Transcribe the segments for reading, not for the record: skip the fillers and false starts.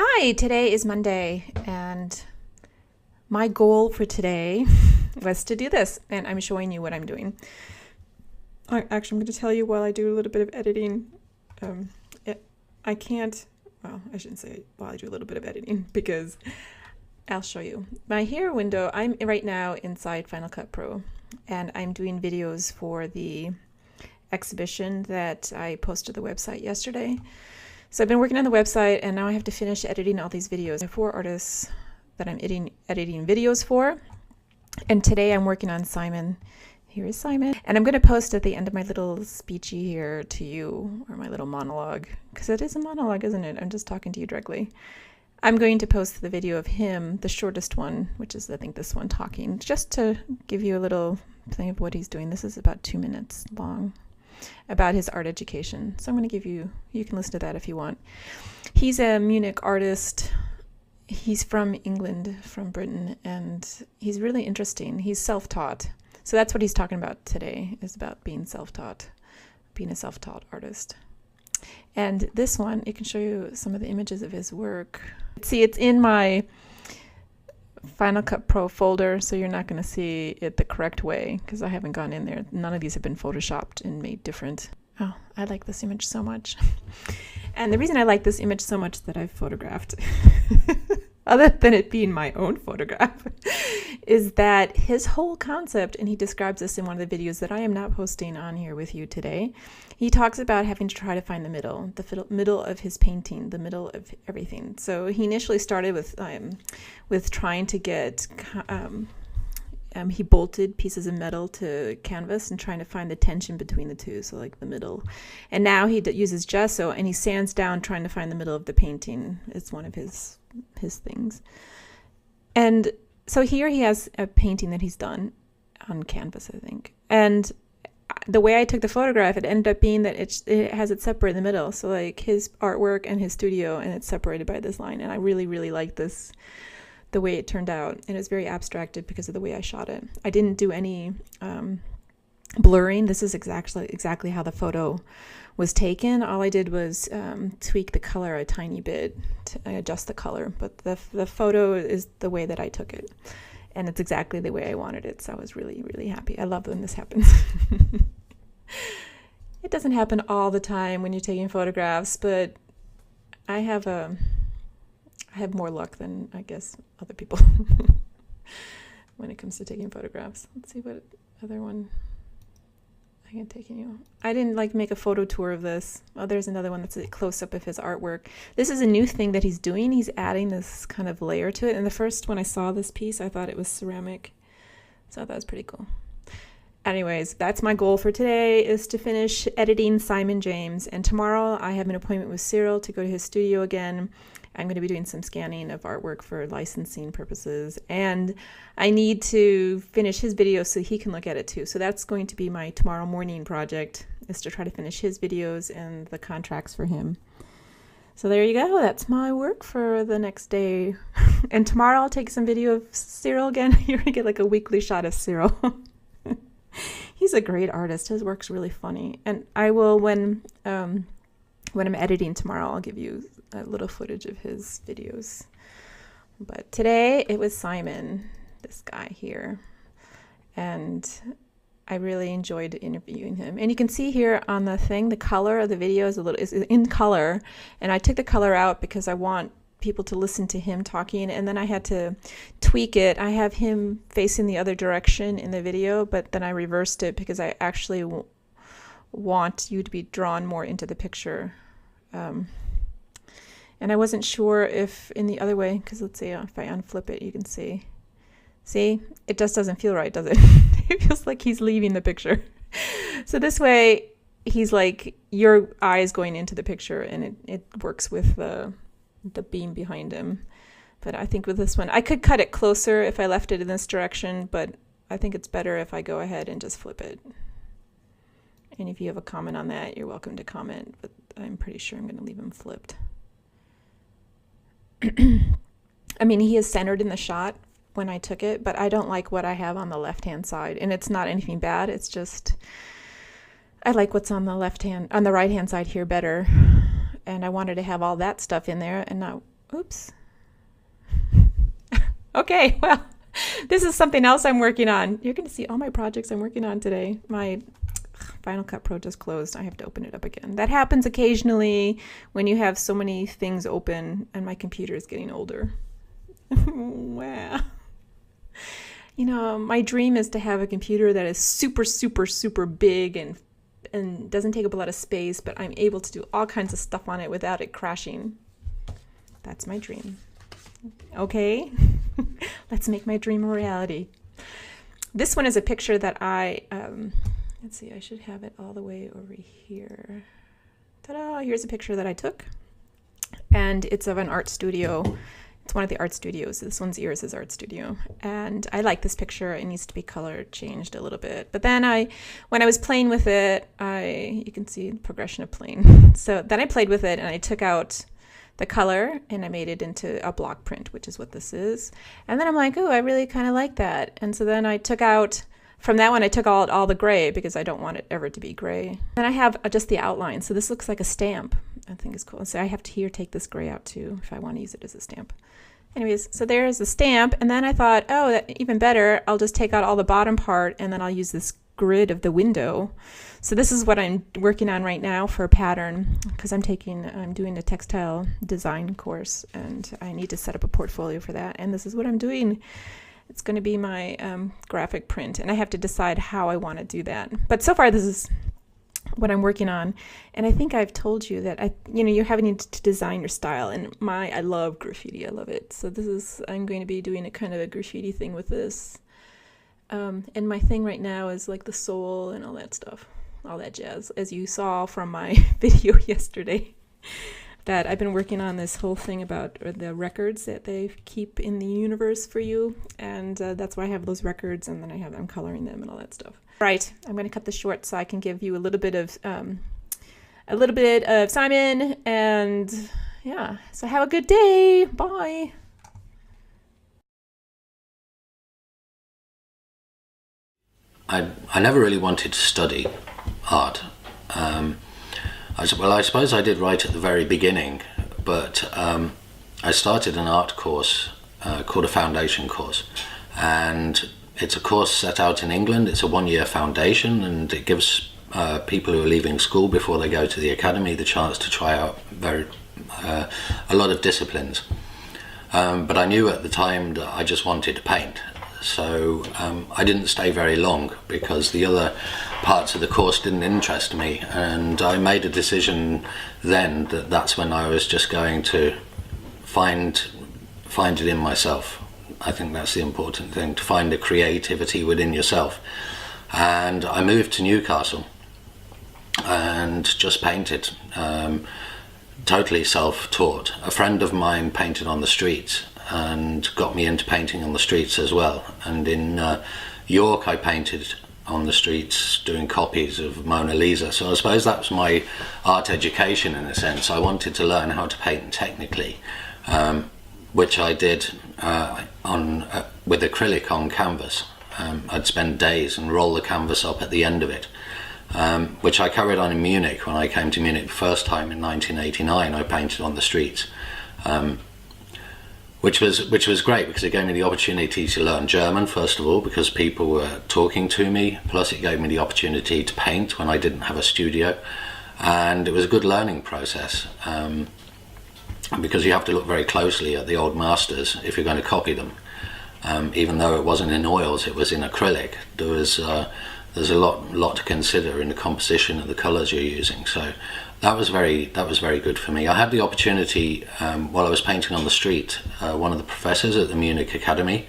Hi, today is Monday, and my goal for today was to do this, and I'm showing you what I'm doing. I'm going to tell you while I do a little bit of editing. Um, I can't, well, I shouldn't say while I do a little bit of editing because I'll show you. My here window, I'm right now inside Final Cut Pro, and I'm doing videos for the exhibition that I posted to the website yesterday. So I've been working on the website, and now I have to finish editing all these videos. I have 4 artists that I'm editing videos for, and today I'm working on Simon. Here is Simon, and I'm going to post at the end of my little speechy here to you, or my little monologue, because it is a monologue, isn't it? I'm just talking to you directly. I'm going to post the video of him, the shortest one, which is I think this one, talking, just to give you a little thing of what he's doing. This is about 2 minutes long, about his art education. So I'm going to give you can listen to that if you want. He's a Munich artist. He's from England, from Britain, and he's really interesting. He's self-taught. So that's what he's talking about today, is about being self-taught, being a self-taught artist. And this one, it can show you some of the images of his work. See, it's in my Final Cut Pro folder, so you're not going to see it the correct way because I haven't gone in there. None of these have been photoshopped and made different. Oh, I like this image so much. And the reason I like this image so much that I've photographed, other than it being my own photograph, is that his whole concept, and he describes this in one of the videos that I am not posting on here with you today, he talks about having to try to find the middle of his painting, the middle of everything. So he initially started with trying to get, he bolted pieces of metal to canvas and trying to find the tension between the two, so like the middle. And now he uses gesso, and he sands down trying to find the middle of the painting. It's one of his things. And so here he has a painting that he's done on canvas, I think. And the way I took the photograph, it ended up being that it has it separate in the middle. So like his artwork and his studio, and it's separated by this line. And I really, really like this, the way it turned out. And it's very abstracted because of the way I shot it. I didn't do any blurring. This is exactly how the photo was taken. All I did was tweak the color a tiny bit to adjust the color, but the photo is the way that I took it, and it's exactly the way I wanted it. So I was really, really happy. I love when this happens. It doesn't happen all the time when you're taking photographs, but I have more luck than I guess other people when it comes to taking photographs. Let's see what other one I can take you. I didn't make a photo tour of this. Oh, there's another one that's a close-up of his artwork. This is a new thing that he's doing. He's adding this kind of layer to it. And the first when I saw this piece, I thought it was ceramic. So that was pretty cool. Anyways, that's my goal for today, is to finish editing Simon James. And tomorrow I have an appointment with Cyril to go to his studio again. I'm going to be doing some scanning of artwork for licensing purposes, and I need to finish his video so he can look at it too. So that's going to be my tomorrow morning project, is to try to finish his videos and the contracts for him. So there you go. That's my work for the next day. And tomorrow I'll take some video of Cyril again. You're going to get like a weekly shot of Cyril. He's a great artist. His work's really funny. And I will, when I'm editing tomorrow, I'll give you a little footage of his videos. But today it was Simon, this guy here, and I really enjoyed interviewing him. And you can see here on the thing, the color of the video is in color, and I took the color out because I want people to listen to him talking, and then I had to tweak it. I have him facing the other direction in the video, but then I reversed it because I actually want you to be drawn more into the picture. And I wasn't sure if in the other way, because let's say if I unflip it, you can see, it just doesn't feel right, does it? It feels like he's leaving the picture. So this way, he's like, your eye is going into the picture, and it works with the beam behind him. But I think with this one, I could cut it closer if I left it in this direction, but I think it's better if I go ahead and just flip it. And if you have a comment on that, you're welcome to comment, but I'm pretty sure I'm going to leave him flipped. I mean, he is centered in the shot when I took it, but I don't like what I have on the left-hand side. And it's not anything bad. It's just, I like what's on the right-hand side here better. And I wanted to have all that stuff in there and not Oops. Okay, well, this is something else I'm working on. You're going to see all my projects I'm working on today. My Final Cut Pro just closed. I have to open it up again. That happens occasionally when you have so many things open and my computer is getting older. Wow. You know, my dream is to have a computer that is super, super, super big and doesn't take up a lot of space, but I'm able to do all kinds of stuff on it without it crashing. That's my dream. Okay, let's make my dream a reality. This one is a picture that let's see, I should have it all the way over here. Ta-da, here's a picture that I took. And it's of an art studio. It's one of the art studios. This one's Iris's art studio. And I like this picture. It needs to be color changed a little bit. But then when I was playing with it, you can see the progression of playing. So then I played with it and I took out the color and I made it into a block print, which is what this is. And then I'm like, oh, I really kind of like that. And so then I took out, from that one, I took out all the gray because I don't want it ever to be gray. Then I have just the outline. So this looks like a stamp. I think it's cool. So I have to take this gray out too if I want to use it as a stamp. Anyways, so there's the stamp. And then I thought, oh, that even better. I'll just take out all the bottom part and then I'll use this grid of the window. So this is what I'm working on right now for a pattern because I'm doing a textile design course and I need to set up a portfolio for that. And this is what I'm doing. It's going to be my graphic print and I have to decide how I want to do that. But so far this is what I'm working on. And I think I've told you that you're having to design your style and I love graffiti. I love it. So I'm going to be doing a kind of a graffiti thing with this. And my thing right now is like the soul and all that stuff, all that jazz, as you saw from my video yesterday, that I've been working on this whole thing about the records that they keep in the universe for you. And that's why I have those records and then I'm coloring them and all that stuff. Right. I'm going to cut this short so I can give you a little bit of Simon and yeah. So have a good day. Bye. I never really wanted to study art. I suppose I did right at the very beginning, but I started an art course called a foundation course, and it's a course set out in England. It's a one-year foundation, and it gives people who are leaving school before they go to the academy the chance to try out a lot of disciplines. But I knew at the time that I just wanted to paint. So I didn't stay very long because the other parts of the course didn't interest me, and I made a decision then that that's when I was just going to find it in myself. I think that's the important thing, to find the creativity within yourself. And I moved to Newcastle and just painted, totally self-taught. A friend of mine painted on the streets and got me into painting on the streets as well. And in York I painted on the streets doing copies of Mona Lisa. So I suppose that was my art education in a sense. I wanted to learn how to paint technically, which I did with acrylic on canvas. I'd spend days and roll the canvas up at the end of it, which I carried on in Munich. When I came to Munich the first time in 1989, I painted on the streets. Which was great because it gave me the opportunity to learn German, first of all, because people were talking to me, plus it gave me the opportunity to paint when I didn't have a studio, and it was a good learning process, because you have to look very closely at the old masters if you're going to copy them. Even though it wasn't in oils, it was in acrylic, there's a lot to consider in the composition and the colours you're using. So that was very good for me. I had the opportunity while I was painting on the street. One of the professors at the Munich Academy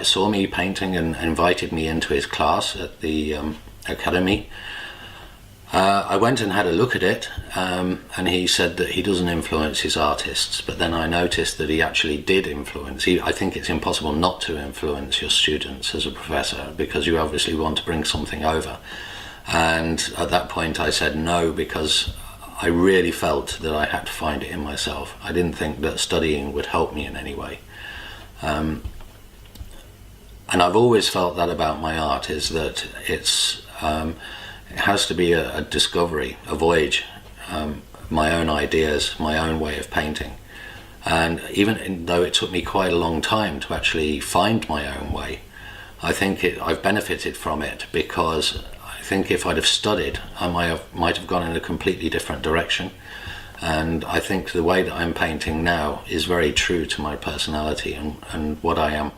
saw me painting and invited me into his class at the academy. I went and had a look at it, and he said that he doesn't influence his artists, but then I noticed that he actually did influence. I think it's impossible not to influence your students as a professor, because you obviously want to bring something over. And at that point I said no, because I really felt that I had to find it in myself. I didn't think that studying would help me in any way. And I've always felt that about my art, is that it has to be a discovery, a voyage, my own ideas, my own way of painting. And though it took me quite a long time to actually find my own way, I think I've benefited from it, because I think if I'd have studied, I might have gone in a completely different direction. And I think the way that I'm painting now is very true to my personality and what I am